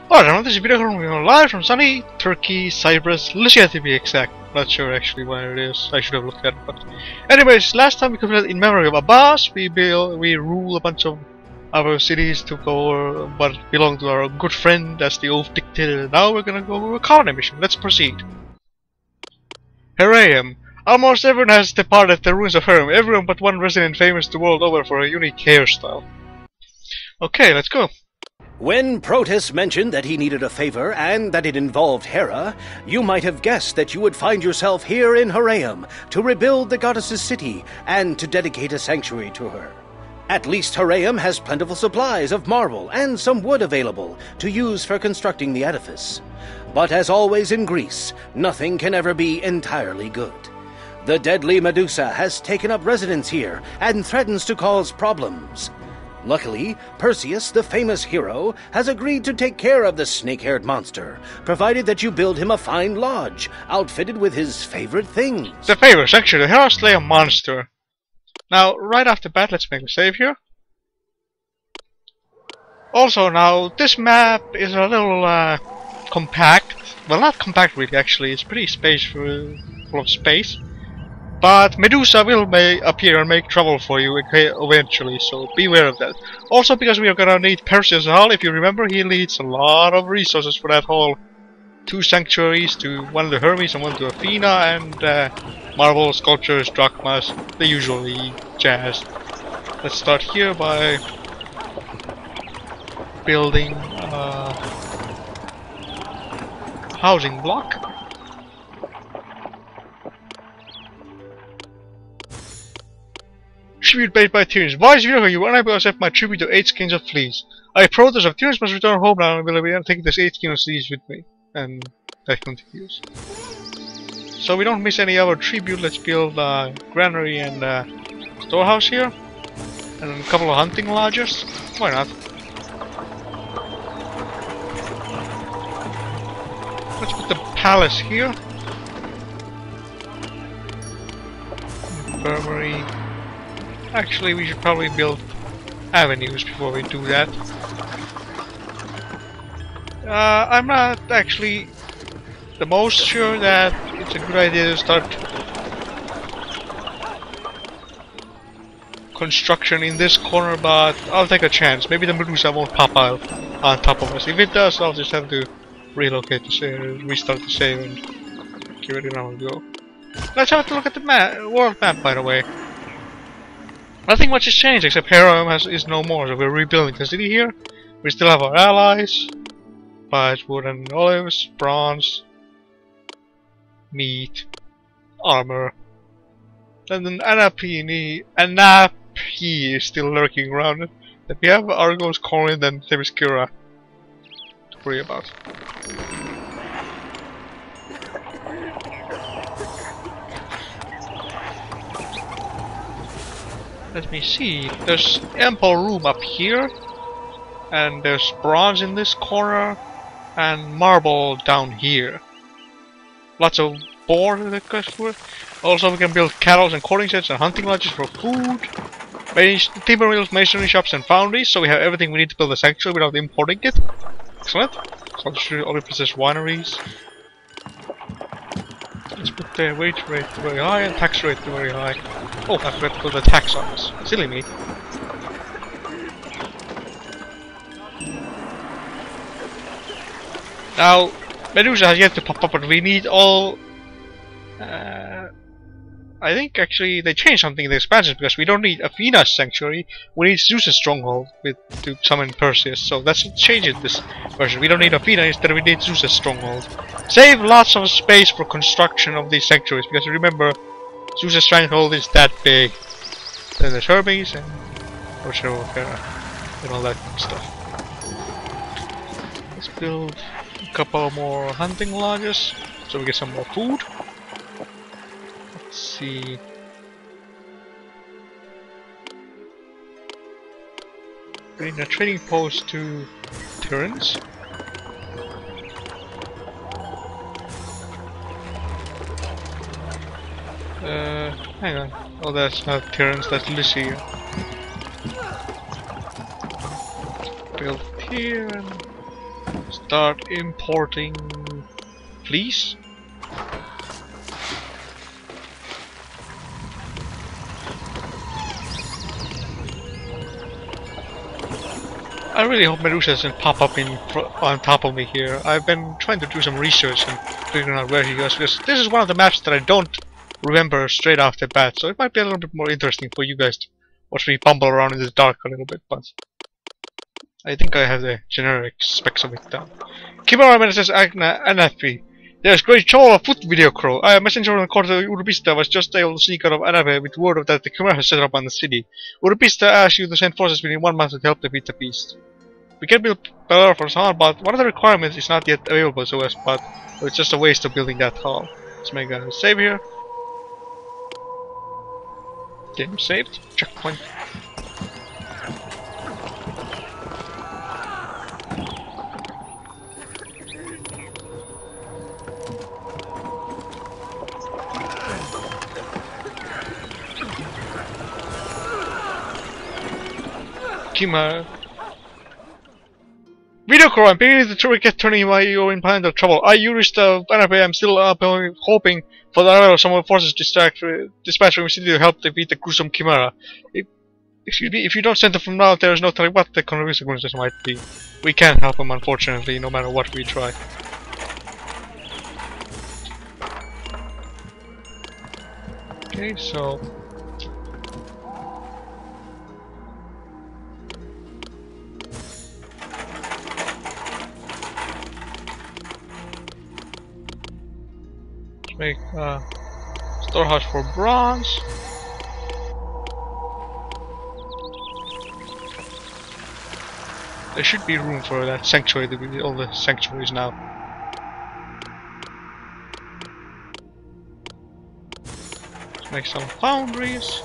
Alright, this is video coming live from sunny Turkey, Cyprus, Lycia to be exact. Not sure actually where it is. I should have looked at it. But anyways, last time we completed in memory of Abbas. We rule a bunch of our cities to go, but belong to our good friend as the oath dictated. Now we're gonna go a colony mission. Let's proceed. Heraeum. Almost everyone has departed the ruins of Heraeum. Everyone but one resident famous the world over for a unique hairstyle. Okay, let's go. When Proetus mentioned that he needed a favor and that it involved Hera, you might have guessed that you would find yourself here in Heraeum to rebuild the goddess's city and to dedicate a sanctuary to her. At least Heraeum has plentiful supplies of marble and some wood available to use for constructing the edifice. But as always in Greece, nothing can ever be entirely good. The deadly Medusa has taken up residence here and threatens to cause problems. Luckily, Perseus, the famous hero, has agreed to take care of the snake-haired monster, provided that you build him a fine lodge, outfitted with his favorite things. The favors, actually, Hera slay a monster. Now, right after that, let's make a save here. Also, now, this map is a little, compact. Well, not compact really, actually, it's pretty full of space. But Medusa may appear and make trouble for you eventually, so beware of that. Also, because we are gonna need Perseus' Hall, if you remember, he needs a lot of resources for that hall. 2 sanctuaries, one to Hermes and one to Athena, and marble, sculptures, drachmas, the usual jazz. Let's start here by building a housing block. Tribute paid by Tyrants. Wise Virgo, you were unable to accept my tribute to 8 kings of fleas. I, Proetus of Tyrants, must return home now and will be taking this 8 kings of fleas with me. And that continues. So we don't miss any other tribute. Let's build a granary and a storehouse here. And a couple of hunting lodges. Why not? Let's put the palace here. Infirmary. Actually, we should probably build avenues before we do that. I'm not actually the most sure that it's a good idea to start construction in this corner, but I'll take a chance. Maybe the Medusa won't pop out on top of us. If it does, I'll just have to relocate the save, restart the save, and give it another go. Let's have a look at the world map, by the way. Nothing much has changed except Heraeum is no more, so we're rebuilding the city here. We still have our allies, but wood and olives, bronze, meat, armor. And then Anapi is still lurking around. If we have Argos, Corinth, and Themyscira to worry about. Let me see, there's ample room up here, and there's bronze in this corner, and marble down here. Lots of board that goes for it. Also we can build cattle and courting sets and hunting lodges for food. Timber mills, masonry shops and foundries, so we have everything we need to build a sanctuary without importing it. Excellent. So Olympus wineries. Let's put the wage rate very high and tax rate very high. Oh, I forgot to put the tax office. Silly me. Now, Medusa has yet to pop up, but we need all... I think actually they changed something in the expansions because we don't need Athena's sanctuary. We need Zeus' stronghold to summon Perseus. So that's a change in this version. We don't need Athena, instead we need Zeus' stronghold. Save lots of space for construction of these sanctuaries, because remember, Zeus' stronghold is that big. Then there's Hermes and Hera and all that stuff. Let's build a couple more hunting lodges so we get some more food. Let's see. Bring a trading post to Tyrants. Hang on. Oh, that's not Tyrants, that's Lycia. Build here and Start importing fleece. I really hope Medusa doesn't pop up on top of me here. I've been trying to do some research and figuring out where he goes, because this is one of the maps that I don't remember straight off the bat, so it might be a little bit more interesting for you guys to watch me bumble around in the dark a little bit, but I think I have the generic specs of it down. Chimera menaces Anafi. There's great shoal of foot video crow. A messenger on the court of Urubista was just able to sneak out of Anafi with word of that the Chimera has set up on the city. Urubista asks you to send forces within 1 month to help defeat the beast. We can build Bellerophon's hall, but one of the requirements is not yet available to us, but it's just a waste of building that hall. Let's make a save here. Game saved. Checkpoint. Kima. Video call, I'm beginning to get turning while you're in behind the trouble. I used Anafi, I'm still hoping for the arrival of some forces dispatched from the city to help defeat the gruesome Chimera. Excuse me, if you don't send them from now, there is no telling what the consequences might be. We can't help them, unfortunately, no matter what we try. Okay, so... make a storehouse for bronze. There should be room for that sanctuary, all the sanctuaries now. Let's make some foundries.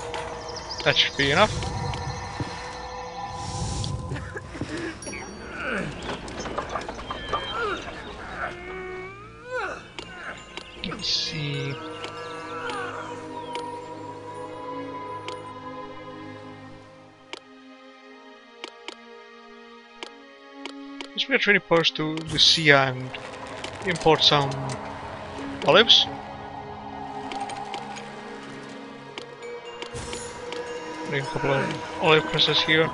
That should be enough. Let's see. Let's make a trading post to Lycia and import some olives. Make a couple of olive presses here.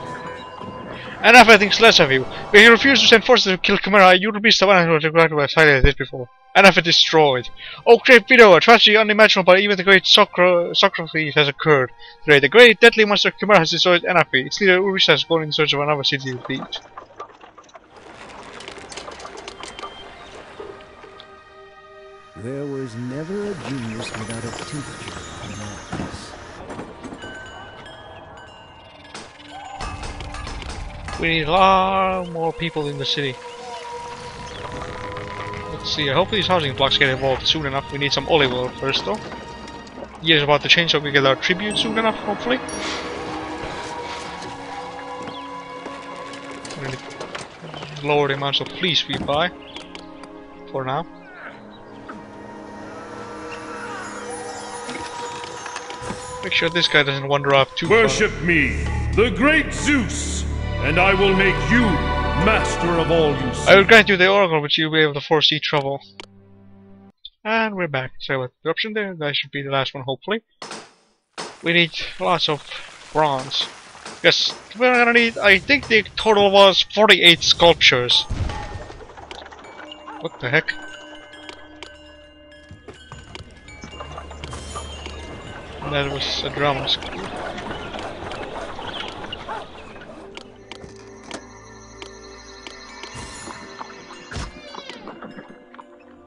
And Anafi thinks less of you. But he refused to send forces to kill Chimera. You will be the one who has highlighted this before. Anafi destroyed. Oh, great video! A tragedy unimaginable, but even the great Socrates has occurred. Today, the great deadly monster Chimera has destroyed Anafi. Its leader Urubista has gone in search of another city to beat. There was never a genius without a teacher in Atlantis. We need a lot more people in the city. Let's see, I hope these housing blocks get evolved soon enough. We need some olive oil first though. Years about to change so we get our tribute soon enough, hopefully. Lower the amounts of fleece we buy. For now. Make sure this guy doesn't wander off too far. Worship me, the great Zeus, and I will make you master of all you see. I will grant you the oracle, but you'll be able to foresee trouble. And we're back. So with the option there, that should be the last one, hopefully. We need lots of bronze. Yes, we're gonna need, I think the total was 48 sculptures. What the heck? That was a drama school.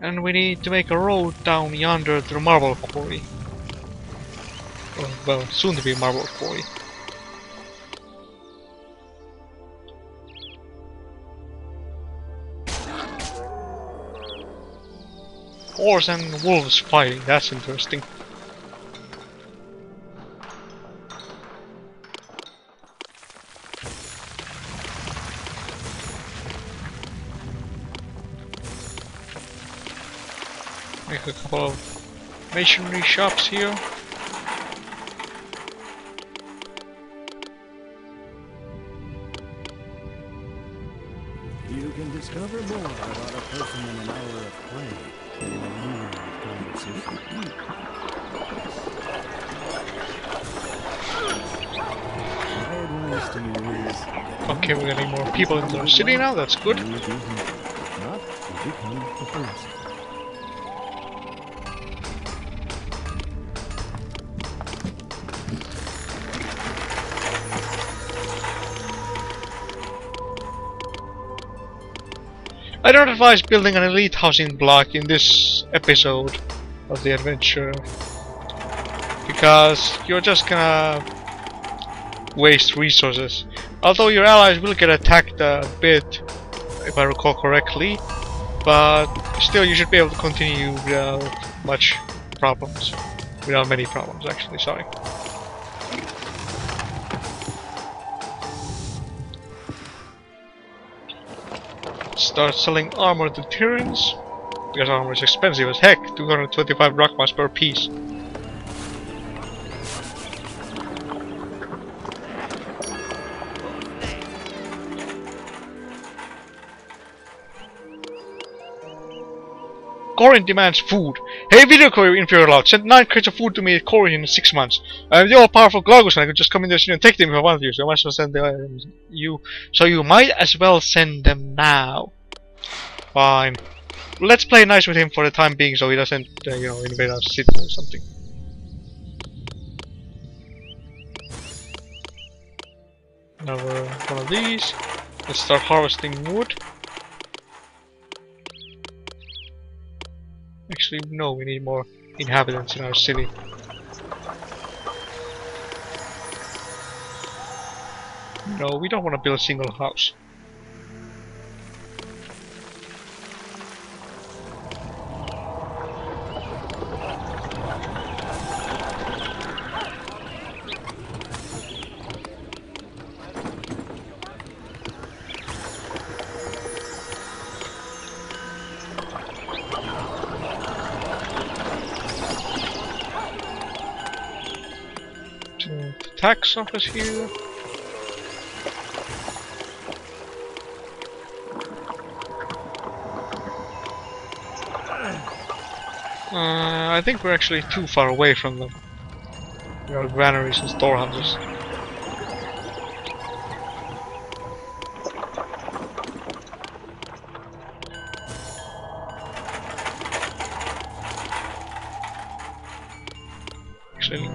And we need to make a road down yonder to the marble quarry. Well, soon to be marble quarry. Horse and wolves fighting, that's interesting. Make a couple of masonry shops here. You can discover more about a person in an hour of play and in a year of conversation. My advice to you is... Okay, we're getting more people into the city now, that's good. You will be happy. If not, you become a philosopher. I don't advise building an elite housing block in this episode of the adventure, because you're just gonna waste resources. Although your allies will get attacked a bit, if I recall correctly, but still you should be able to continue without much problems. Without many problems, actually, sorry. Start selling armor to Tyrants, because armor is expensive as heck, 225 drachmas per piece. Corin demands food. Hey, video courier inferior loud, send 9 crates of food to me at Corin in 6 months. I'm the all-powerful Glaucus and I could just come in there and take them if I want to, so I might as well send them so you might as well send them now. Fine. Let's play nice with him for the time being so he doesn't, you know, invade our city or something. Another one of these. Let's start harvesting wood. Actually, no, we need more inhabitants in our city. No, we don't want to build a single house. Tax office here. I think we're actually too far away from them. We are granaries and storehouses.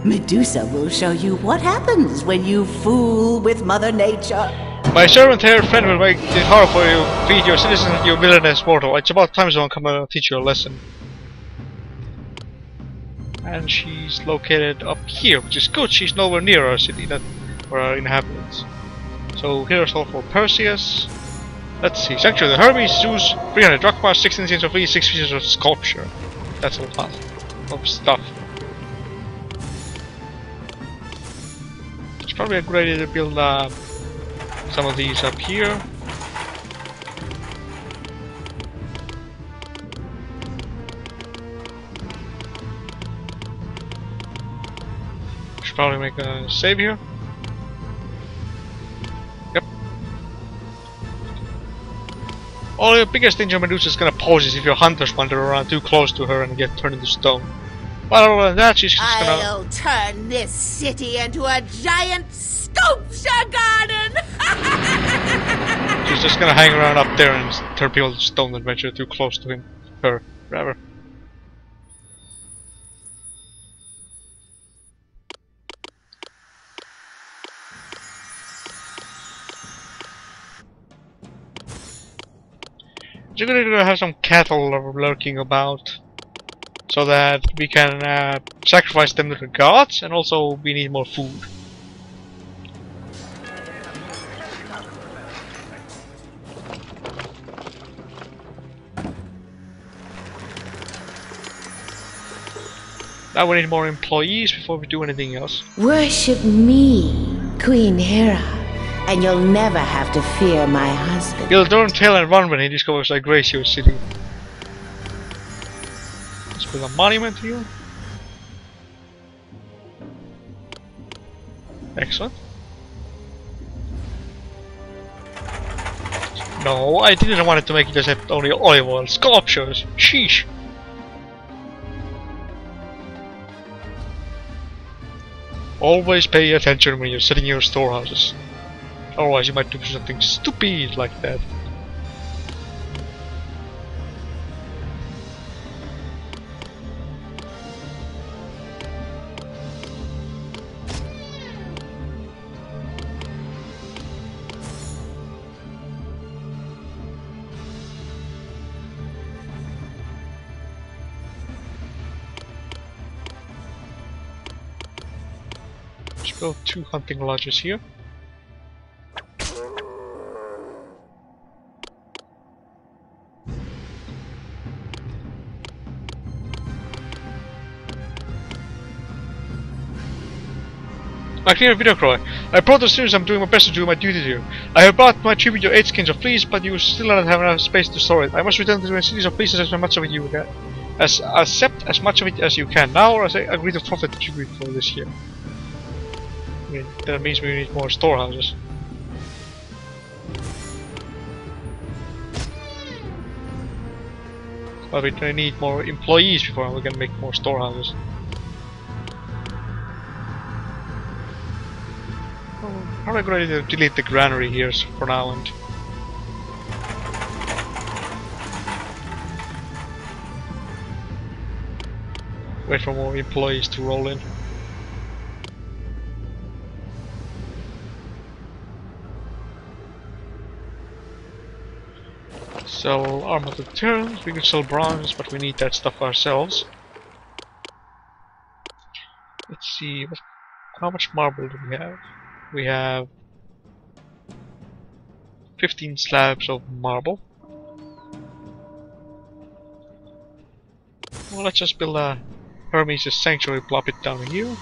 Medusa will show you what happens when you fool with Mother Nature. My servant-haired friend will make it hard for you, feed your citizens, you villainous mortal. It's about time someone come and teach you a lesson. And she's located up here, which is good. She's nowhere near our city, or our inhabitants. So here's all for Perseus. Let's see. Sanctuary of the Hermes, Zeus, 300 drachmas, 16 scenes of fleas, 6 pieces of sculpture. That's a lot of stuff. It's probably a great idea to build some of these up here. Should probably make a save here. Yep. Only the biggest danger Medusa is gonna pose is if your hunters wander around too close to her and get turned into stone. But other than that, she's just gonna... I'll turn this city into a giant sculpture garden! She's just gonna hang around up there and turn people to stone and venture too close to her, forever. You're gonna have some cattle lurking about, so that we can sacrifice them to the gods, and also we need more food. Now we need more employees before we do anything else. Worship me, Queen Hera, and you'll never have to fear my husband. He'll turn tail and run when he discovers Igratio's city. Let's build a monument here. Excellent. No, I didn't want it to make it accept only olive oil sculptures. Sheesh. Always pay attention when you're setting your storehouses. Otherwise you might do something stupid like that. Let's build 2 hunting lodges here. My clear video cry. I protest since I'm doing my best to do my duty here. I have brought my tribute to 8 skins of fleece, but you still don't have enough space to store it. I must return to the cities of fleece as much of it you can. Accept as much of it as you can now, or I agree to forfeit the tribute for this year. I mean, that means we need more storehouses. But we need more employees before we can make more storehouses. Probably going to delete the granary here for now and wait for more employees to roll in. Sell armored turns, we can sell bronze, but we need that stuff ourselves. Let's see, how much marble do we have? We have 15 slabs of marble. Well, let's just build a Hermes' sanctuary, plop it down here.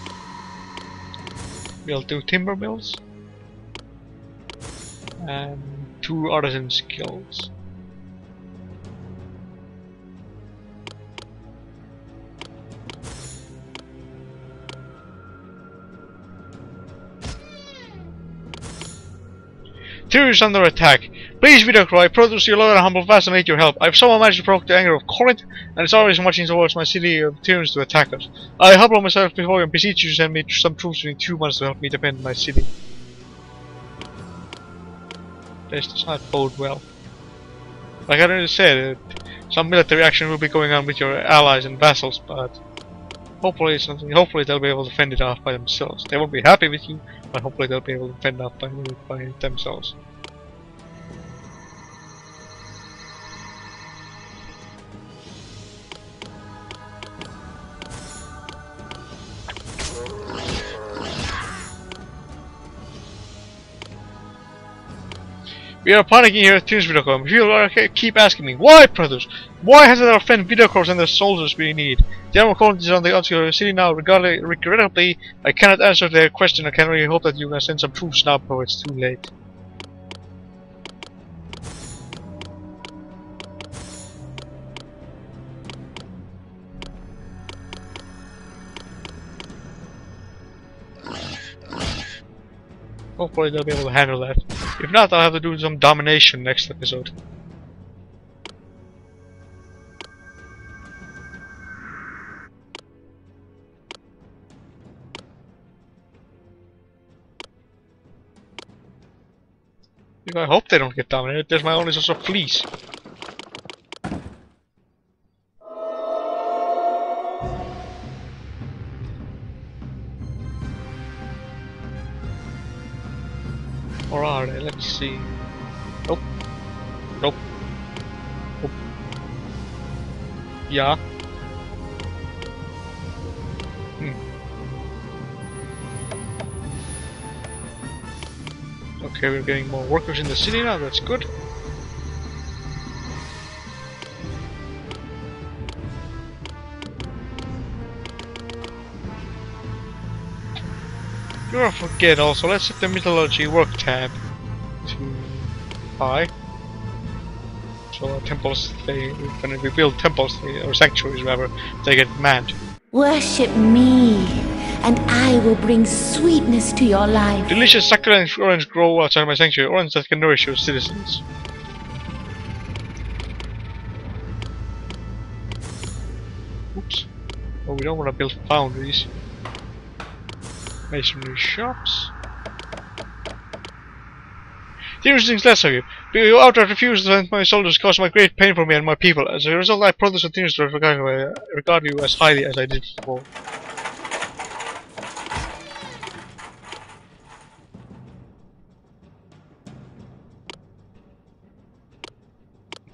We'll do timber mills and 2 artisan skills. Tyr is under attack. Please, video cry, Proetus, your loyal and humble vassal, need your help. I've somehow managed to provoke the anger of Corinth, and it's always marching towards my city of Tyrians to attack us. I humble myself before you and beseech you to send me some troops within 2 months to help me defend my city. This does not bode well. Like I already said, some military action will be going on with your allies and vassals, but hopefully they'll be able to fend it off by themselves. They won't be happy with you, but hopefully they'll be able to fend off by themselves. We are panicking here at Tunes Videocom. You keep asking me, why, brothers? Why hasn't our friend Videocorps and the soldiers we need? The armor colonies on the outskirts of the city now. Regrettably, I cannot answer their question. I can only hope that you can send some troops now before it's too late. Hopefully they'll be able to handle that. If not, I'll have to do some domination next episode. I hope they don't get dominated. There's my only source of fleece. Or are they? Let's see. Nope. Nope. Nope. Yeah. Okay, we're getting more workers in the city now, that's good. Don't forget also, let's set the mythology work tab to high. So our temples, when we build temples, or sanctuaries rather, they get manned. Worship me, and I will bring sweetness to your life. Delicious succulent orange grow outside my sanctuary, orange that can nourish your citizens. Oops. Oh, we don't want to build foundries. Masonry shops. Serious things less of you. You outright refuse to send my soldiers cause my great pain for me and my people. As a result, I promise to continue to regard you as highly as I did before.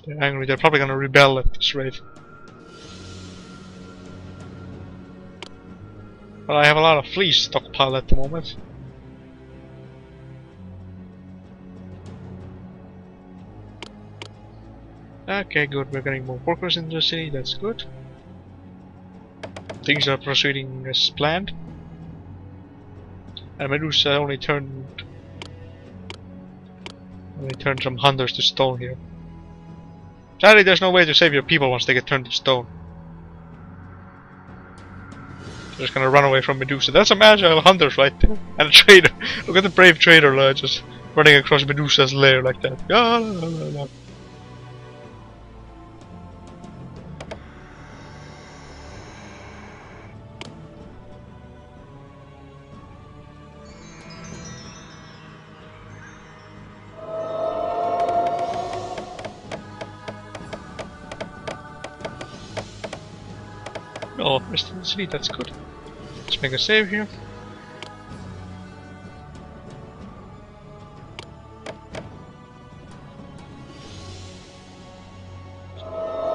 They're angry. They're probably gonna rebel at this rate. But I have a lot of fleece stockpile at the moment. Okay, good. We're getting more workers in the city. That's good. Things are proceeding as planned. And Medusa only turned some hunters to stone here. Sadly, there's no way to save your people once they get turned to stone. They're just gonna run away from Medusa. That's some agile hunters right there. And a trader. Look at the brave trader just running across Medusa's lair like that. La, la, la, la. Oh, rest in the city, that's good. Let's make a save here.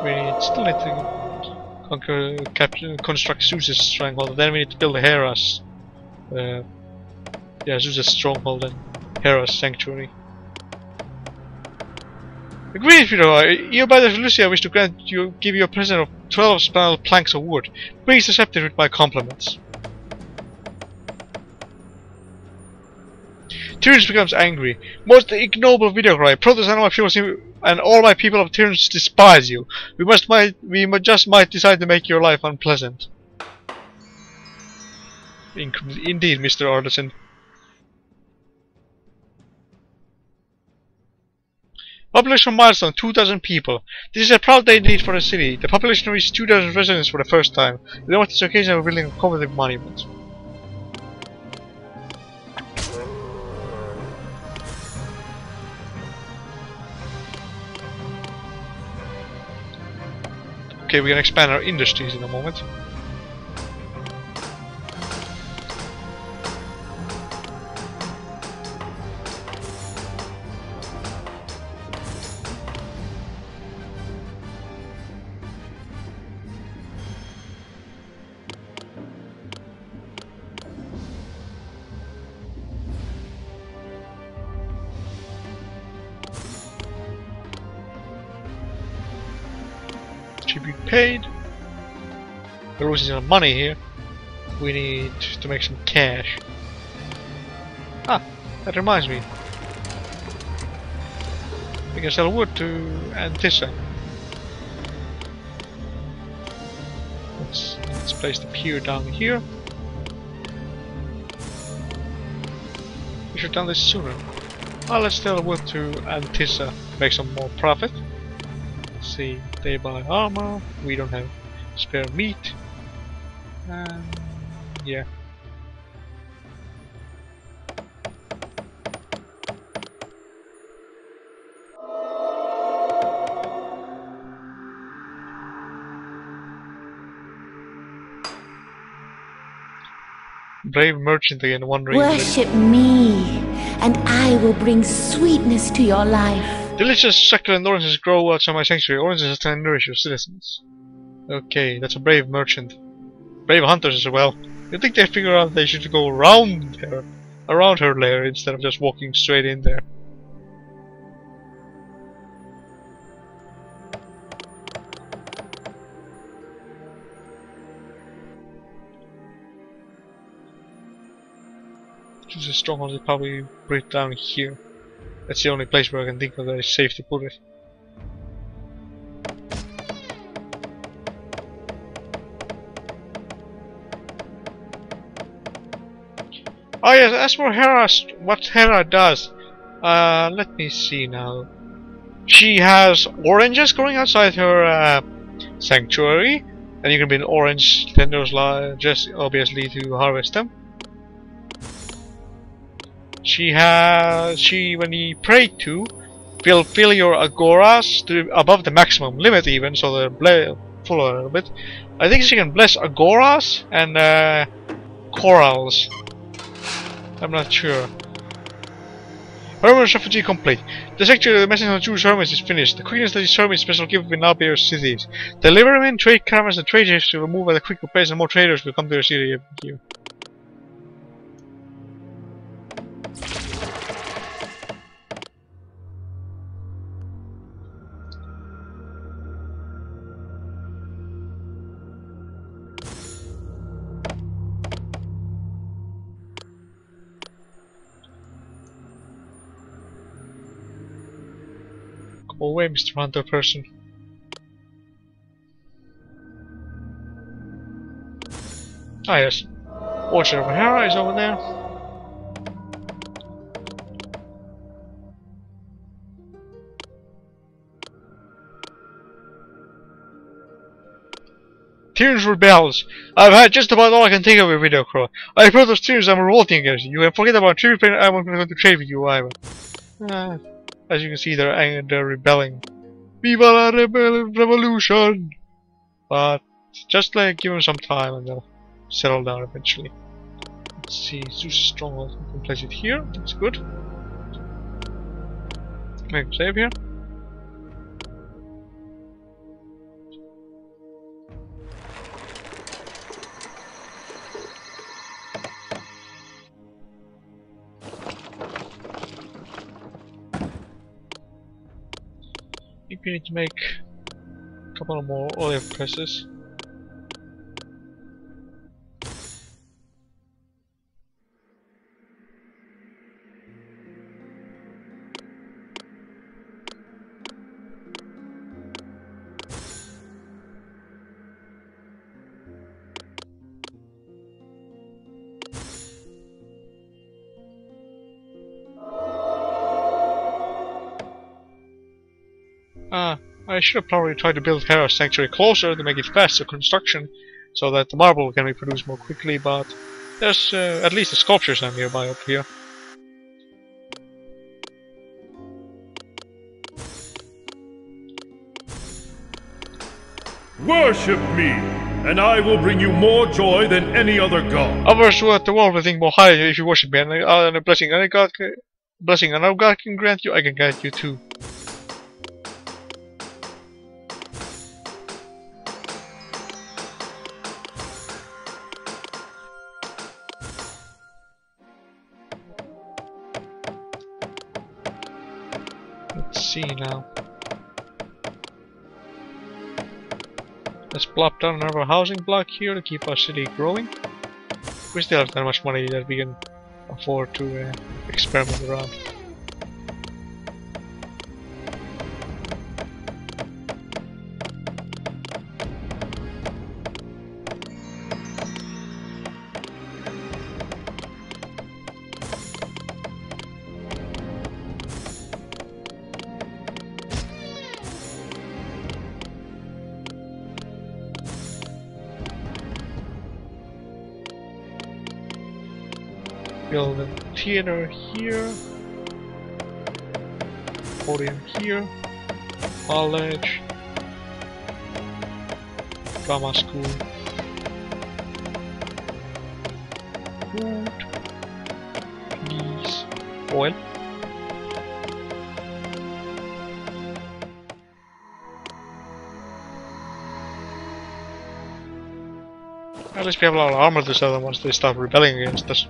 We still need to conquer, capture, construct Zeus's stronghold. Then we need to build Hera's, Zeus's stronghold and Hera's sanctuary. Agreed, Hero. You by the Lycia wish to give you a present of 12 small planks of wood. Please accept it with my compliments. Tyrannus becomes angry. Most ignoble video cry. Proetus and all my people of Tyrannus despise you. We just might decide to make your life unpleasant. Indeed, Mr. Artisan. Population milestone 2,000 people. This is a proud day indeed for the city. The population reached 2,000 residents for the first time. We want this occasion of building a commemorative monument. Okay, we're gonna expand our industries in a moment. Tribute paid. We're losing some money here. We need to make some cash. Ah, that reminds me. We can sell wood to Antissa. Let's place the pier down here. We should have done this sooner. Well, let's sell wood to Antissa. Make some more profit. See, they buy armor, we don't have spare meat, and yeah. Brave merchant again, wondering. Worship me, and I will bring sweetness to your life. Delicious succulent oranges grow outside my sanctuary. Oranges can nourish your citizens. Okay, that's a brave merchant. Brave hunters as well. You think they figure out they should go around her lair instead of just walking straight in there? Choose a stronghold is probably right down here. That's the only place where I can think of that is safe to put it. Oh yes, as for Hera, what Hera does, let me see now. She has oranges growing outside her sanctuary. And you can build orange tenders just obviously to harvest them. When you pray to, will fill your agoras to above the maximum limit even, so they're full a little bit. I think she can bless agoras and corals. I'm not sure. Hermes refugee complete. The sector of the message on Jewish Hermes is finished. The quickness that is Hermes special gift will now be your cities. Deliver them in trade caravans and trade ships will move at a quicker pace and more traders will come to your city every year. Go away, Mr. Hunter person. Ah yes. Orchard of Hera is over there. Tyrants rebels. I've had just about all I can take of your video, Crow. I heard those Tyrants I'm revolting against you. And forget about tribute payment. I'm not going to trade with you either. As you can see, they're rebelling. Viva la revolution! But just like give them some time and they'll settle down eventually. Let's see, Zeus stronghold. We can place it here. That's good. Make a save here. I think we need to make a couple more olive presses. I should have probably tried to build Hera's sanctuary closer to make it faster construction, so that the marble can be produced more quickly, but there's at least the sculptures are nearby up here. Worship me, and I will bring you more joy than any other god. Others throughout the world will think more highly if you worship me, and a blessing another god can grant you, I can grant you too. Let's see now. Let's plop down another housing block here to keep our city growing. We still have that much money that we can afford to experiment around. Build a theater here, podium here, college, drama school, food, please, oil. At least we have a lot of armor to sell them once they stop rebelling against us.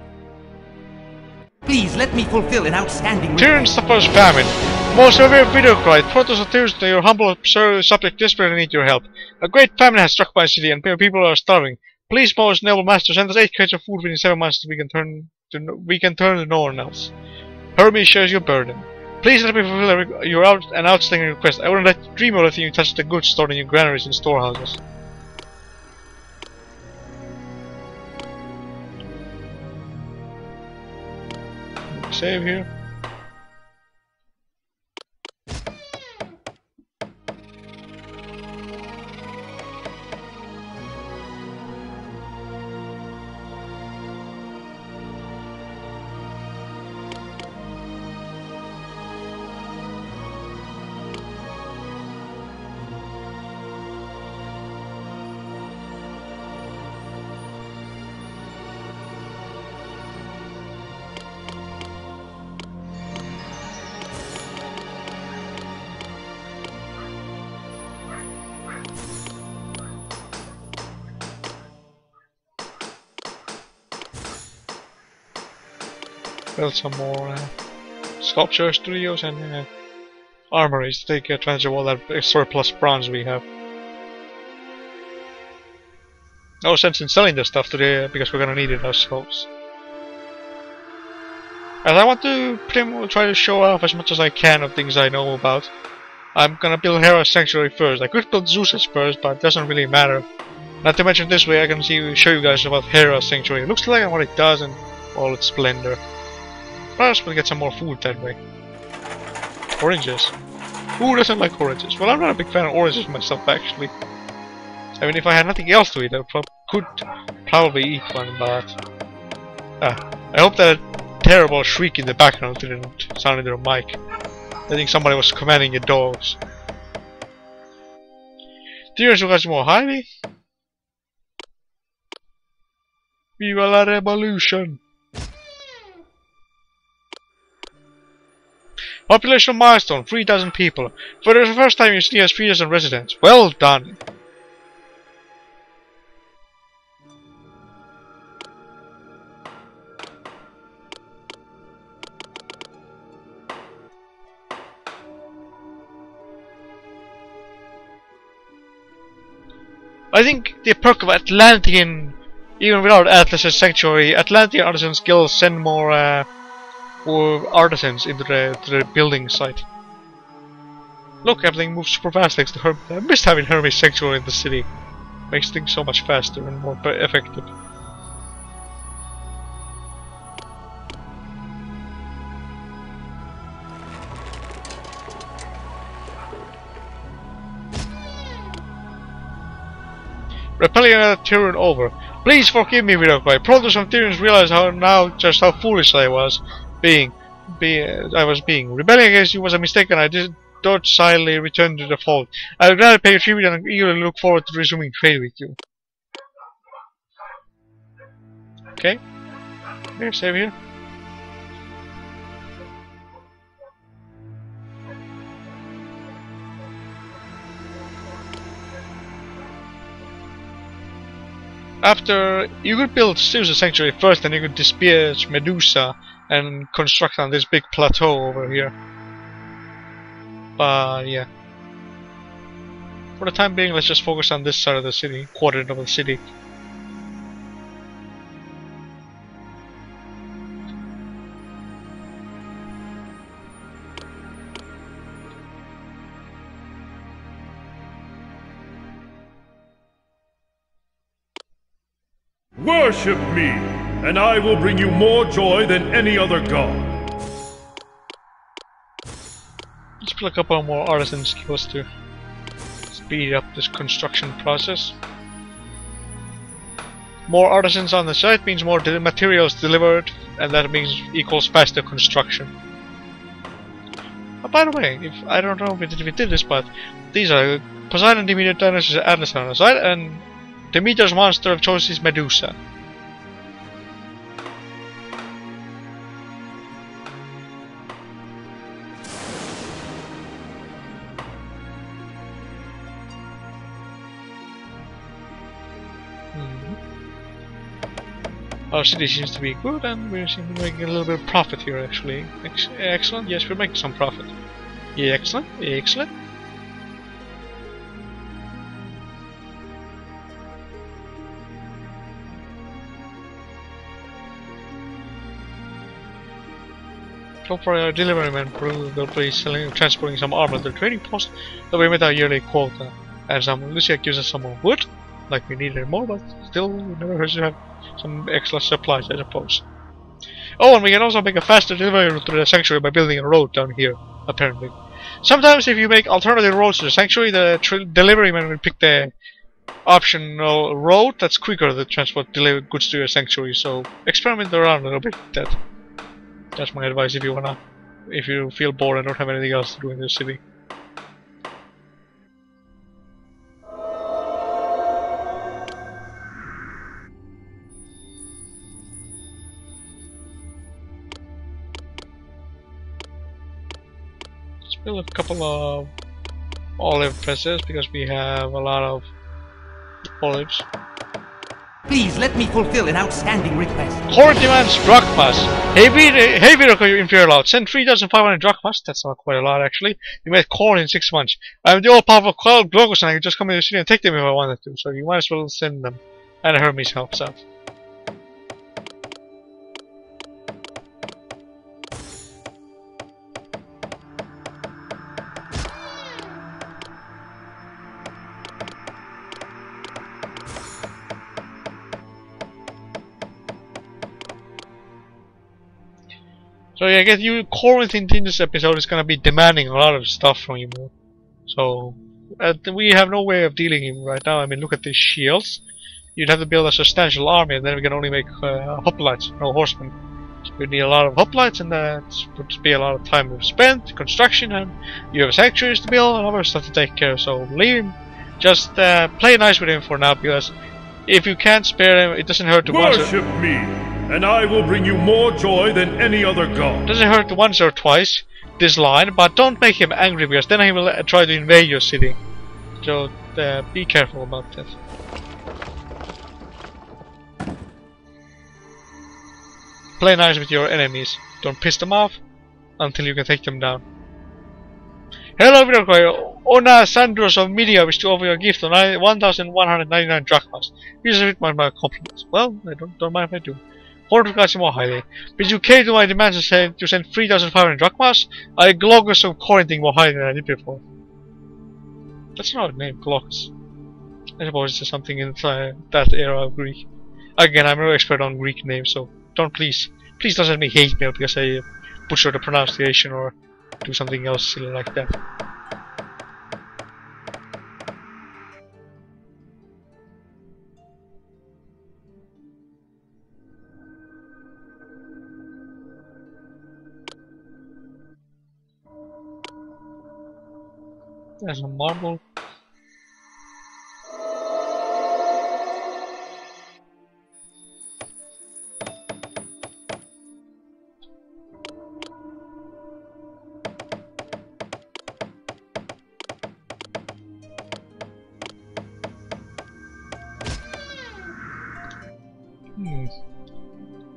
Please let me fulfill an outstanding Tyrant suffers famine. Most severe video cry. Proetus and Tyrant, your humble subject desperately need your help. A great famine has struck my city and people are starving. Please, most noble master, send us 8 crates of food within 7 months so we can turn to no one else. Hermes shares your burden. Please let me fulfill an outstanding request. I wouldn't dream of letting you touch the goods stored in your granaries and storehouses. Save here. build some more sculpture studios and armories to take advantage of all that surplus bronze we have. No sense in selling this stuff today because we're gonna need it ourselves. As I want to pretty much try to show off as much as I can of things I know about, I'm gonna build Hera's sanctuary first. I could build Zeus's first, but it doesn't really matter. Not to mention this way I can show you guys about Hera's sanctuary. It looks like what it does in all its splendor. First we'll get some more food that way. Oranges. Who doesn't like oranges? Well, I'm not a big fan of oranges myself actually. I mean, if I had nothing else to eat, I could probably eat one, but... I hope that terrible shriek in the background didn't sound in their mic. I think somebody was commanding the dogs. Dear more highly. Viva la revolution! Population milestone, 3,000 people. For the first time you see us 3,000 residents. Well done! I think the perk of Atlantean, even without Atlas's sanctuary, Atlantean artisans guilds send more artisans into the building site. Look, everything moves super fast thanks to Hermes. I missed having Hermes sanctuary in the city. Makes things so much faster and more effective. Repelling another Tyrian over. Please forgive me, Widow Cry. Probably some Tyrians realize just how foolish I was being. Rebelling against you was a mistake and I docilely returned to the fold. I would rather pay you tribute and eagerly look forward to resuming trade with you. Okay. Here, save here. After, you could build Zeus' sanctuary first, and you could dispatch Medusa and construct on this big plateau over here. But yeah. For the time being, let's just focus on this side of the city, quadrant of the city. Worship me, and I will bring you more joy than any other god. Let's put a couple more artisan skills to speed up this construction process. More artisans on the site means more materials delivered, and that means equals faster construction. Oh, by the way, I don't know if we did this, but these are Poseidon, Demeter, Atlantis, Atlas on the side, and Demeter's monster of choice is Medusa. Our city seems to be good, and we seem to be making a little bit of profit here actually. Excellent, yes, we're making some profit. Yeah, excellent, excellent. So for our delivery man, we'll be transporting some armor to the trading post that we met our yearly quota. And some Lycia gives us some more wood, like we needed more, but still it never hurts to have some extra supplies, I suppose. Oh, and we can also make a faster delivery route to the sanctuary by building a road down here, apparently. Sometimes if you make alternative roads to the sanctuary, the delivery man will pick the optional road that's quicker to transport goods to your sanctuary, so experiment around a little bit with that. That's my advice if you feel bored and don't have anything else to do in the city. Let's build a couple of olive presses because we have a lot of olives. Please let me fulfill an outstanding request. Court demands drachmas. Hey Viraco, you Imperial Lord, send 3,500 drachmas. That's not quite a lot, actually. You made corn in 6 months. I'm the all-powerful Cloud Glogos, and I can just come in the city and take them if I wanted to. So you might as well send them. And Hermes helps out. So yeah, I guess you quarantined in this episode is gonna be demanding a lot of stuff from you. So we have no way of dealing with him right now. I mean, look at these shields. You'd have to build a substantial army, and then we can only make hoplites, no horsemen. So we need a lot of hoplites, and that would be a lot of time we've spent, construction, and you have sanctuaries to build and other stuff to take care of. So leave him. Just play nice with him for now, because if you can't spare him, it doesn't hurt to worship me, and I will bring you more joy than any other god. Doesn't hurt once or twice this line, but don't make him angry, because then he will try to invade your city. So be careful about that. Play nice with your enemies. Don't piss them off until you can take them down. Hello, Viracoy. Ona Sandros of Media wish to offer you a gift on 1,199 drachmas. Please read my compliments. Well, I don't mind if I do. Ford regards you more highly. But you came to my demands and to send 3,500 drachmas. I Glogos of Corinthing more highly than I did before. That's not a name, Glogos. I suppose it's just something in that era of Greek. Again, I'm no expert on Greek names, so please don't send me hate mail because I butcher the pronunciation or do something else silly like that. There's a marble.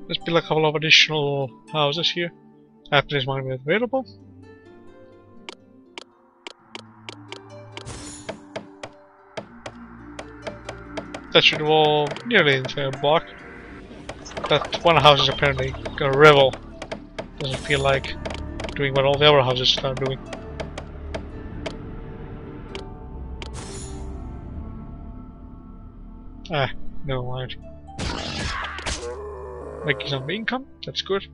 Let's build a couple of additional houses here. After this might be available. That should wall nearly the entire block. That one house is apparently gonna revel. Doesn't feel like doing what all the other houses start doing. Ah, never mind. Making some income, that's good.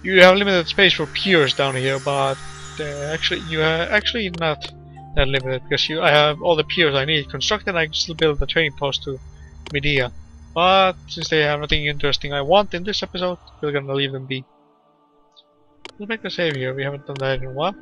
You have limited space for piers down here, but actually you are actually not that limited because I have all the piers I need constructed. I can still build the training post to Medea, but since they have nothing interesting I want in this episode, we're gonna leave them be. Let's make a save here. We haven't done that in a while.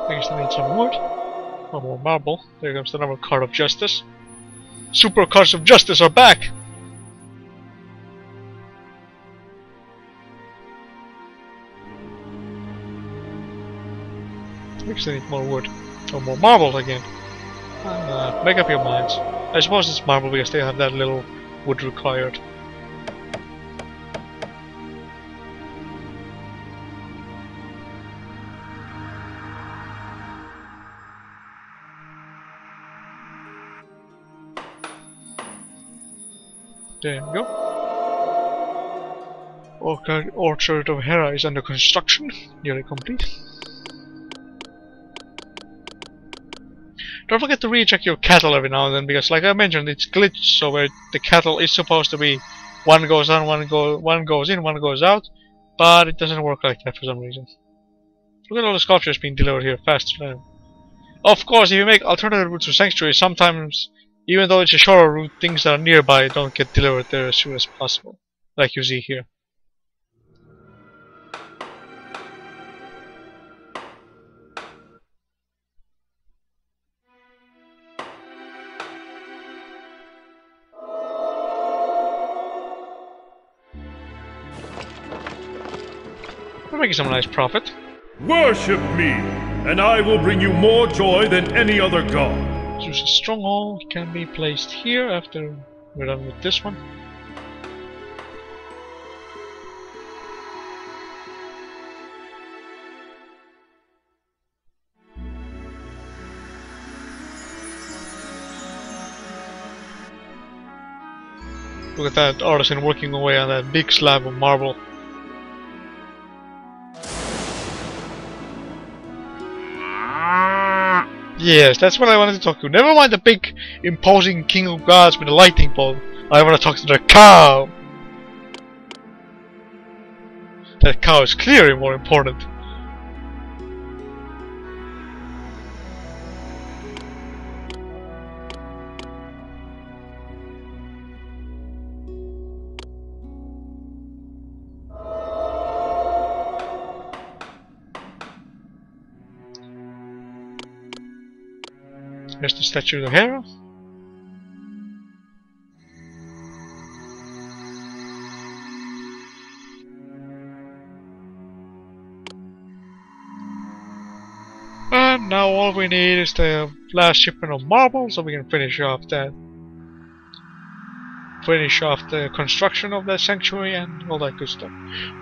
I guess I need some wood. Or more marble. There comes the number card of justice. Super cards of justice are back! I guess I need more wood. Or more marble again. Make up your minds. I suppose it's marble because they have that little wood required. There we go. Orchard of Hera is under construction, nearly complete. Don't forget to recheck your cattle every now and then, because like I mentioned, it's glitched, so where the cattle is supposed to be one goes on, one goes in, one goes out, but it doesn't work like that for some reason. Look at all the sculptures being delivered here faster than. Of course, if you make alternative routes to sanctuaries, sometimes even though it's a shorter route, things that are nearby don't get delivered there as soon as possible, like you see here. We're making some nice profit. Worship me, and I will bring you more joy than any other god. Zeus' stronghold can be placed here after we're done with this one. Look at that artisan working away on that big slab of marble. Yes, that's what I wanted to talk to. Never mind the big, imposing king of gods with a lightning bolt. I want to talk to the cow! That cow is clearly more important. Here's the statue of Hera. And now all we need is the last shipment of marble so we can finish off that. Finish off the construction of that sanctuary and all that good stuff.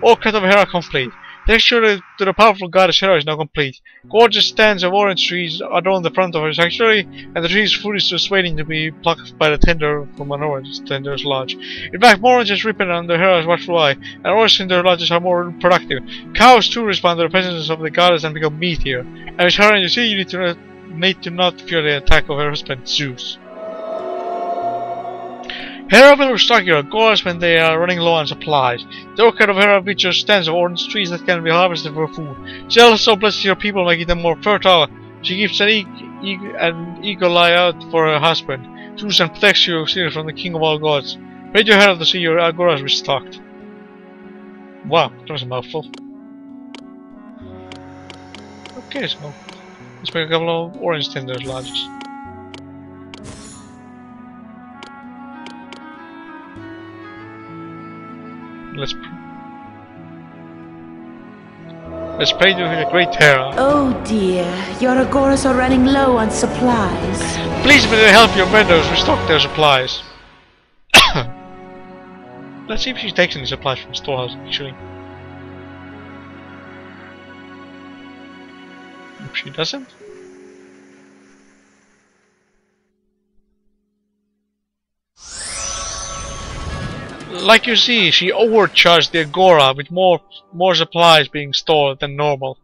Orchid of Hera complete. The texture to the powerful goddess Hera is now complete. Gorgeous stands of orange trees adorn the front of her sanctuary, and the tree's fruit is just waiting to be plucked by the tender from an orange tender's lodge. In fact, more oranges ripen under Hera's watchful eye, and oranges in their lodges are more productive. Cows too respond to the presence of the goddess and become meatier. And with Hera in the sea, you need to not fear the attack of her husband Zeus. Hera will restock your gods when they are running low on supplies. The orchid of Hera features stands of orange trees that can be harvested for food. She also blesses your people, making them more fertile. She keeps an eagle eye out for her husband. Zeus and protects you from the king of all gods. Pray to Hera to see your agoras restocked. Wow, that was a mouthful. Okay, so let's make a couple of orange tenders lodges. Let's pray to the great Hera. Oh dear, your agoras are running low on supplies. Please may they help your vendors restock their supplies. Let's see if she takes any supplies from the storehouse, actually. If she doesn't. Like you see, she overcharged the agora with more supplies being stored than normal.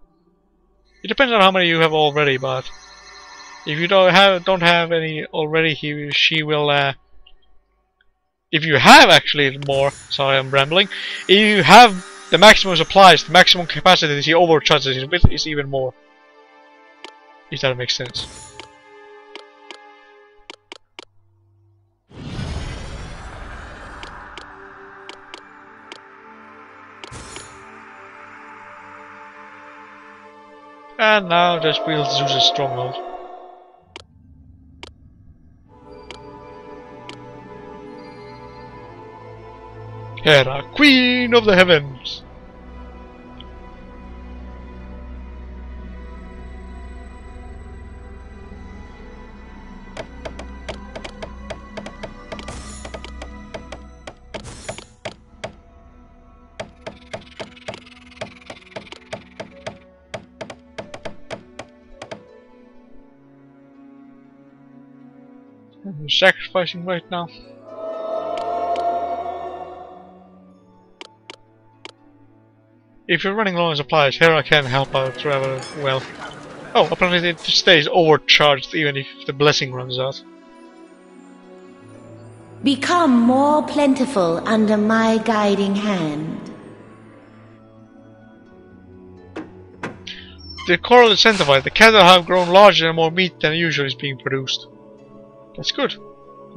It depends on how many you have already, but if you don't have any already, she will. If you have actually more, sorry, I'm rambling. If you have the maximum supplies, the maximum capacity, she overcharges it with is even more. If that makes sense. And now just build Zeus' stronghold. Hera, Queen of the Heavens! We're sacrificing right now. If you're running low on supplies, Hera can help out rather well. Oh, apparently it stays overcharged even if the blessing runs out. Become more plentiful under my guiding hand. The coral is sanctified. The cattle have grown larger and more meat than usually is being produced. That's good.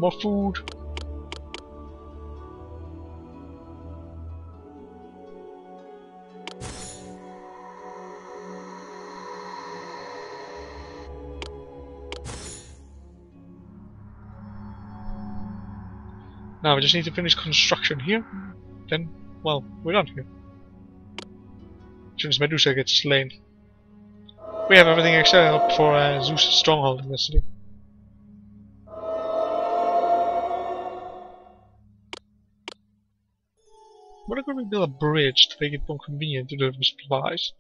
More food. Now we just need to finish construction here. Then, well, we're done here. since Medusa gets slain. We have everything except for Zeus' stronghold in the city. Why don't we build a bridge to make it more convenient to deliver supplies?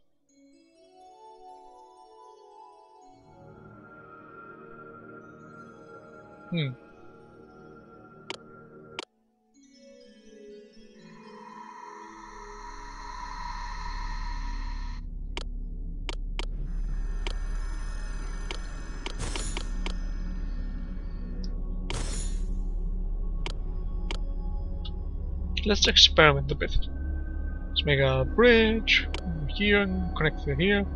Let's experiment a bit. Let's make a bridge here and connect to here.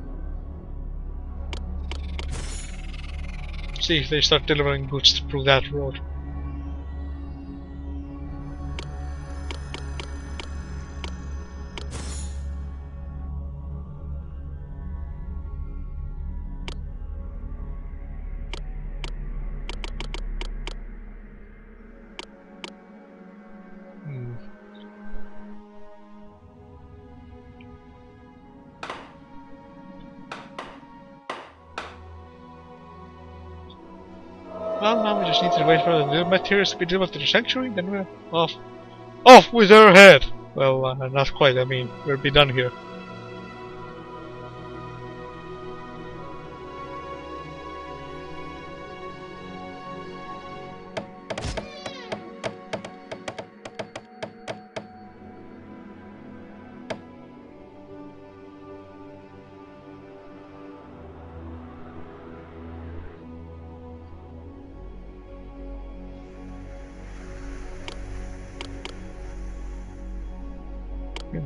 See if they start delivering goods through that road. Well, now we just need to wait for the materials to be delivered to the sanctuary, then we're off. Off with her head! Well, not quite, I mean, we'll be done here.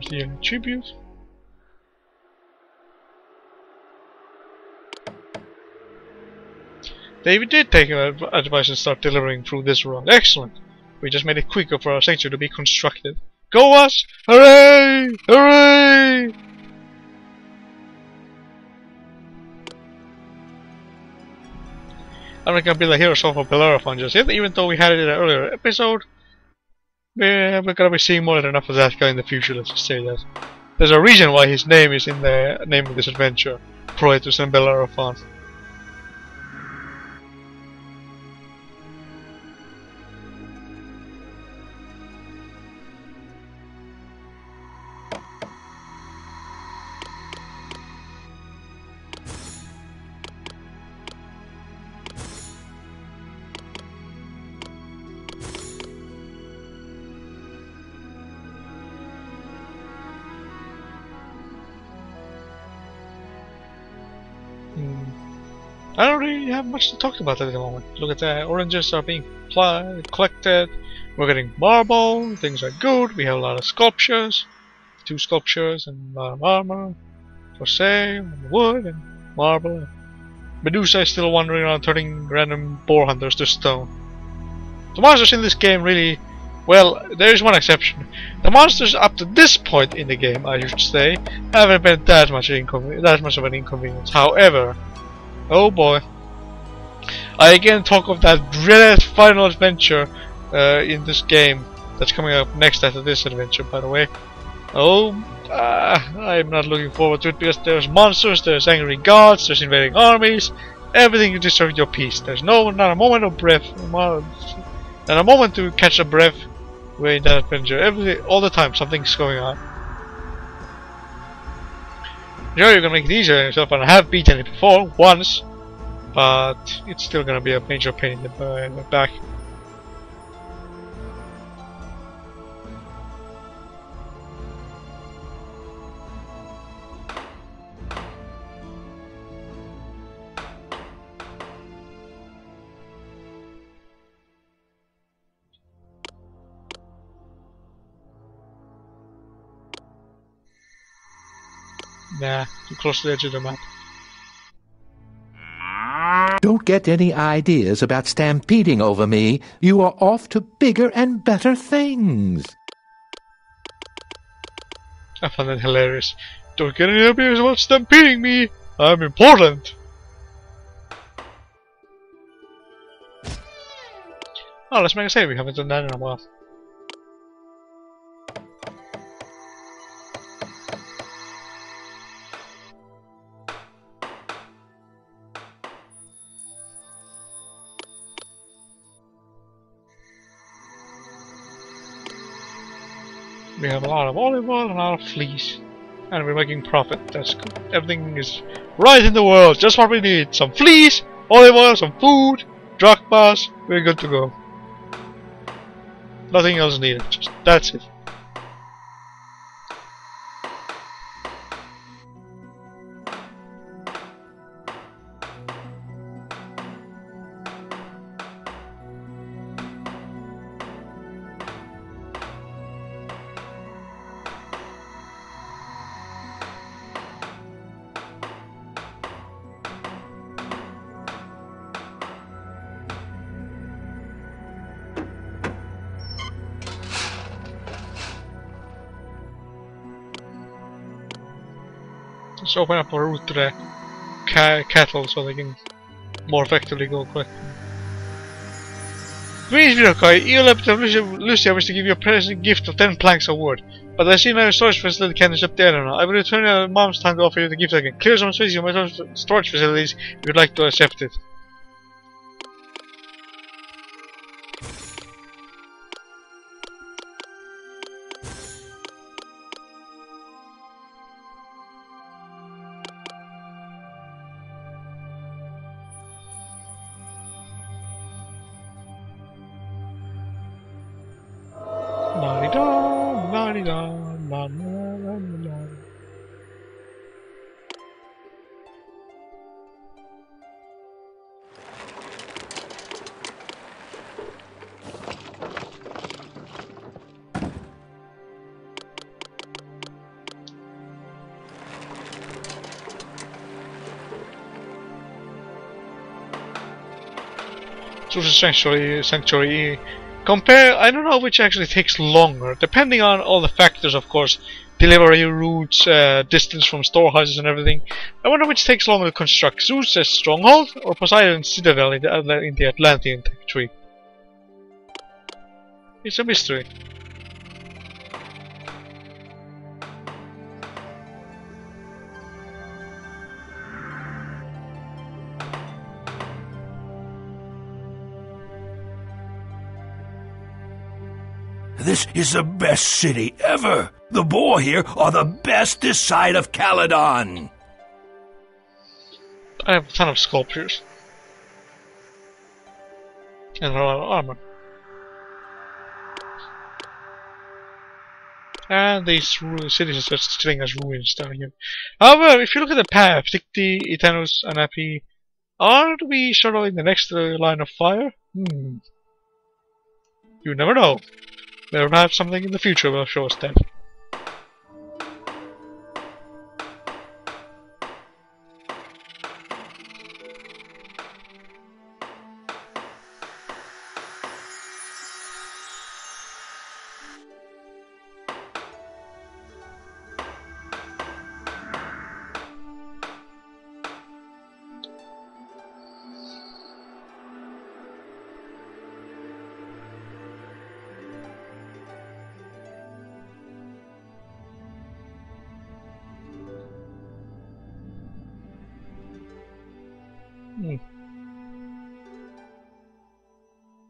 Here's the tribute. They did take advice and start delivering through this road. Excellent! We just made it quicker for our sanctuary to be constructed. Go us! Hooray! Hooray! I'm not gonna build a hero soul for Bellerophon just yet, even though we had it in an earlier episode. We're gonna be seeing more than enough of that guy in the future, let's just say that. There's a reason why his name is in the name of this adventure. Proetus and Bellerophon. I don't really have much to talk about at the moment. Look at the oranges are being collected. We're getting marble. Things are good. We have a lot of sculptures. 2 sculptures and a lot of armor for sale, and wood and marble. Medusa is still wandering around turning random boar hunters to stone. The monsters in this game really... Well, there is one exception. The monsters up to this point in the game, I should say, haven't been that much of an inconvenience. However, oh boy, I again talk of that dreaded final adventure in this game that's coming up next after this adventure, by the way. Oh, I'm not looking forward to it because there's monsters, there's angry gods, there's invading armies, everything to disturb your peace. There's not a moment of breath, not a moment to catch a breath. We're in that adventure. All the time, something's going on. You know you're gonna make it easier on yourself, and I have beaten it before, once, but it's still gonna be a major pain in the back. Nah, too close to the edge of the map. Don't get any ideas about stampeding over me. You are off to bigger and better things. I found that hilarious. Don't get any ideas about stampeding me. I'm important. Oh, let's make a save. We haven't done that in a while. We have a lot of olive oil and a lot of fleece. And we're making profit. That's good. Everything is right in the world. Just what we need. Some fleece, olive oil, some food, drachmas. We're good to go. Nothing else needed. Just that's it. Let's open up a route to the cattle so they can more effectively go quick. Greetings, Vidokai. Eolabit of Lycia wish to give you a present gift of 10 planks of wood. But I see my storage facility can't accept the now. I will return your mom's time to offer you the gift again. Clear some space in my storage facilities if you'd like to accept it. Zeus' sanctuary. Compare, I don't know which actually takes longer, depending on all the factors, of course. Delivery routes, distance from storehouses and everything. I wonder which takes longer to construct. Zeus' stronghold or Poseidon's citadel in the Atlantean tree. It's a mystery. This is the best city ever. The boar here are the best this side of Caledon. I have a ton of sculptures. And a lot of armor. And these cities are just sitting as ruins down here. However, if you look at the path, Picti, Itanus, Anapi, aren't we sort of in the next line of fire? You never know. Perhaps something in the future will show us that.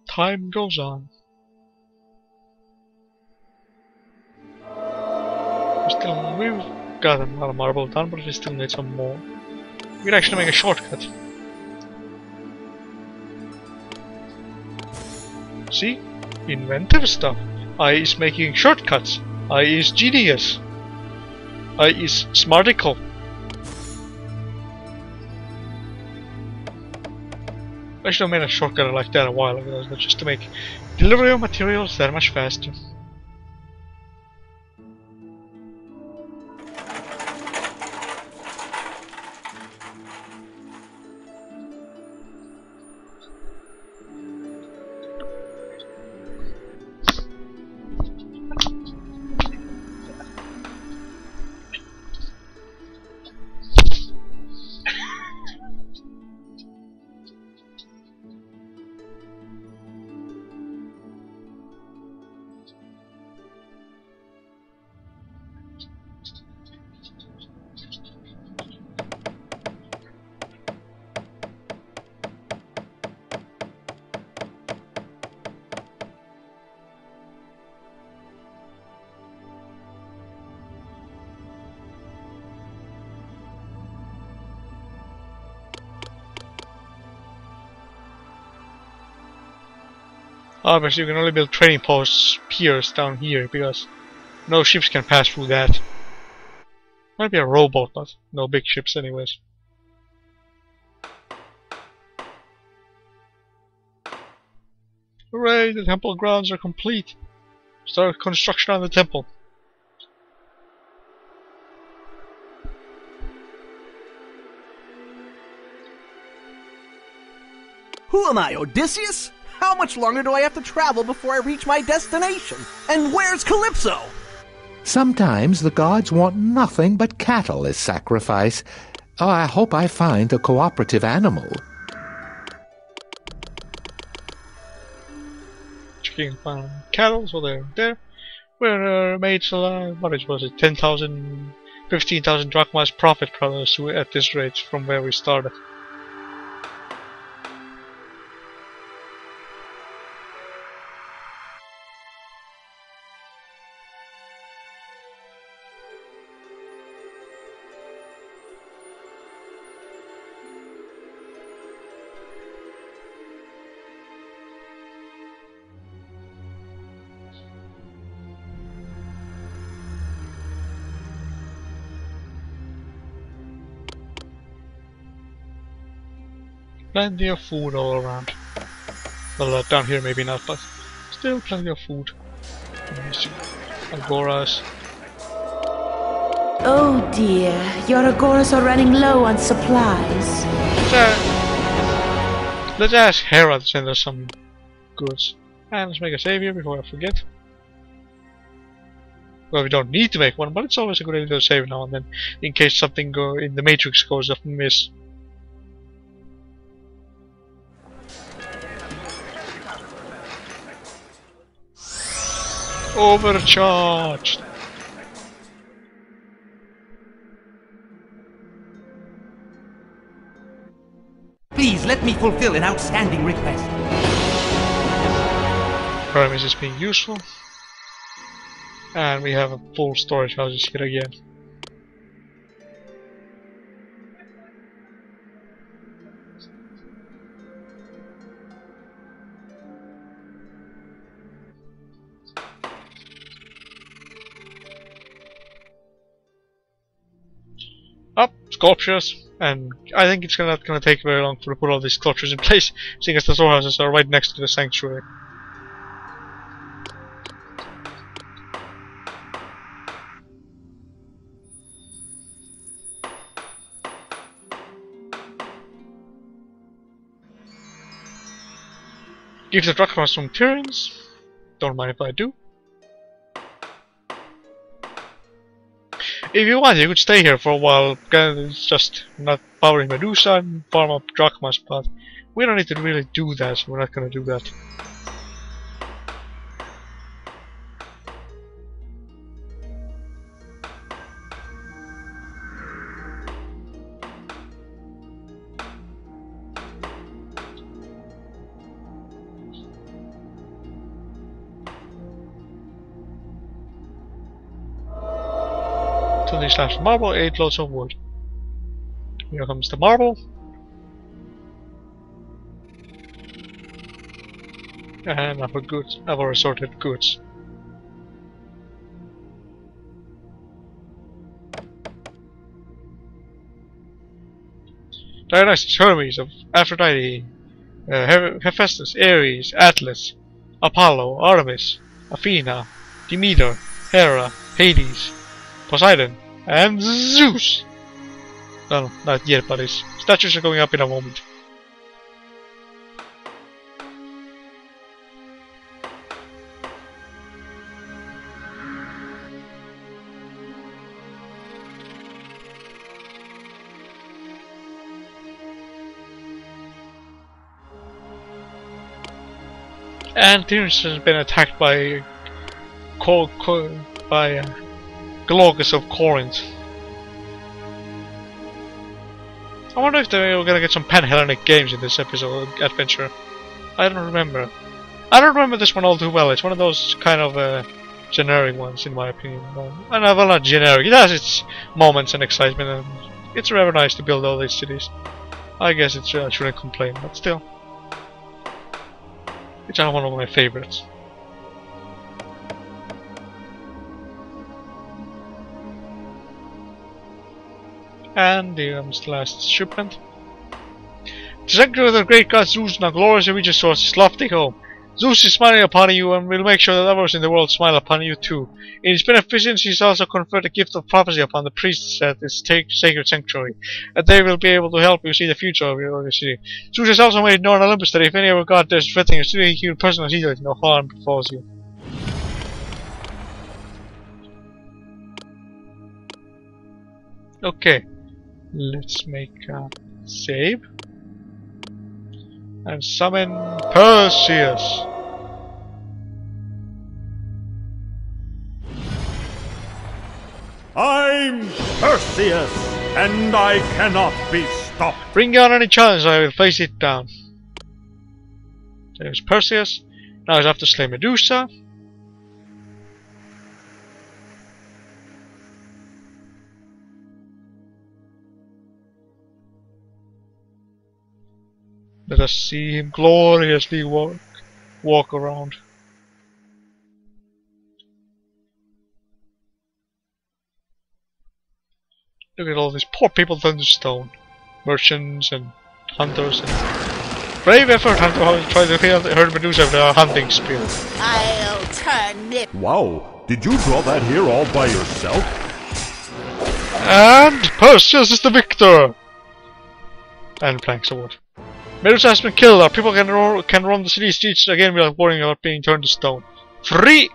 Time goes on. We've got a lot of marble done, but we still need some more. We'd actually make a shortcut. See? Inventive stuff. I is making shortcuts. I is genius. I is smarticle. I should have made a shortcut like that a while ago, just to make delivery of materials that much faster. Obviously, you can only build trading posts, piers down here because no ships can pass through that. Might be a rowboat, but no big ships, anyways. Hooray! The temple grounds are complete. Start construction on the temple. Who am I, Odysseus? How much longer do I have to travel before I reach my destination? And where's Calypso? Sometimes the gods want nothing but cattle as sacrifice. Oh, I hope I find a cooperative animal. Checking cattle, so they're there. We're made what was it, 10,000, 15,000 drachmas profit products at this rate from where we started. Plenty of food all around. Well, down here maybe not, but still plenty of food. Agoras. Oh dear, your agoras are running low on supplies. Let's ask Hera to send us some goods. And let's make a save here before I forget. Well, we don't need to make one, but it's always a good idea to save now and then, in case something in the Matrix goes off miss. Overcharged! Please let me fulfill an outstanding request. Heraeum is being useful. And we have a full storage houses here again. Up, sculptures, and I think it's not gonna take very long to put all these sculptures in place, seeing as the storehouses are right next to the sanctuary. Give the drachmas some turns. Don't mind if I do. If you want, you could stay here for a while, it's just not powering Medusa and farm up drachmas, but we don't need to really do that, so we're not gonna do that. Slash marble, 8 loads of wood. Here comes the marble. And our goods, our assorted goods. Dionysus, Hermes of Aphrodite, Hephaestus, Ares, Atlas, Apollo, Artemis, Athena, Demeter, Hera, Hades, Poseidon, and Zeus! Well, not yet, but his statues are going up in a moment. And Tyrannus has been attacked by Glaucus of Corinth. I wonder if they're gonna get some Pan-Hellenic games in this episode adventure. I don't remember. I don't remember this one all too well. It's one of those kind of generic ones, in my opinion. Well, not generic. It has its moments and excitement, and it's rather nice to build all these cities. I guess I shouldn't complain, but still. which are one of my favorites. And here comes the last shipment. The sanctuary of the great god Zeus, now glorious and reaches towards his lofty home. Zeus is smiling upon you and will make sure that others in the world smile upon you too. In his beneficence he has also conferred the gift of prophecy upon the priests at this sacred sanctuary, that they will be able to help you see the future of your city. Zeus has also made known Olympus that if any other god dares threaten your city, he will personally see that no harm befalls you. Okay, let's make a save. And summon Perseus. I'm Perseus, and I cannot be stopped. Bring on any challenge, I will face it down. There's Perseus. Now he's have to slay Medusa. Let us see him gloriously walk around. Look at all these poor people turned to stone. Merchants and hunters and... Brave effort hunter try to hurt Medusa with a hunting spear. I'll turn it. Wow, did you draw that here all by yourself? And Perseus is the victor! And plank sword. Medusa has been killed. Our people can roam the city streets again without worrying about being turned to stone. 3,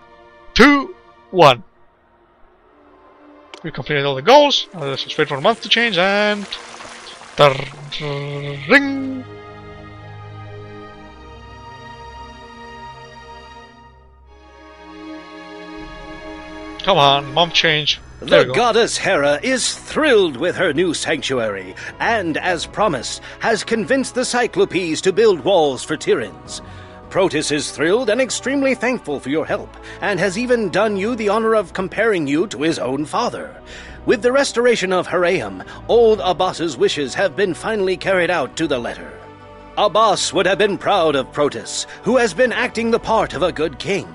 2, 1. We completed all the goals. Now let's just wait for a month to change and... Ring! Come on, month change. The goddess Hera is thrilled with her new sanctuary, and, as promised, has convinced the Cyclopes to build walls for Tyrrans. Proetus is thrilled and extremely thankful for your help, and has even done you the honor of comparing you to his own father. With the restoration of Heraeum, old Abbas's wishes have been finally carried out to the letter. Abbas would have been proud of Proetus, who has been acting the part of a good king.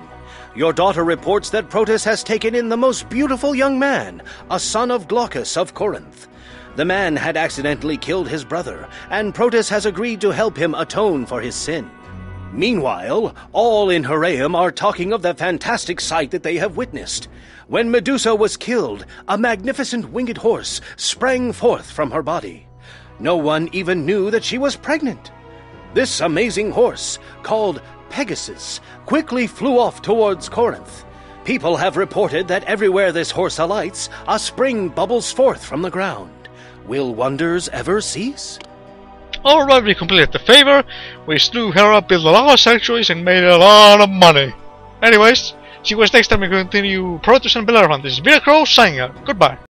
Your daughter reports that Proetus has taken in the most beautiful young man, a son of Glaucus of Corinth. The man had accidentally killed his brother, and Proetus has agreed to help him atone for his sin. Meanwhile, all in Heraeum are talking of the fantastic sight that they have witnessed. When Medusa was killed, a magnificent winged horse sprang forth from her body. No one even knew that she was pregnant. This amazing horse, called Pegasus, quickly flew off towards Corinth. People have reported that everywhere this horse alights, a spring bubbles forth from the ground. Will wonders ever cease? Alright, we completed the favor. We slew Hera, built a lot of sanctuaries, and made a lot of money. Anyways, see you guys next time we continue Proetus and Bellerophon. This is Crow signing out. Goodbye.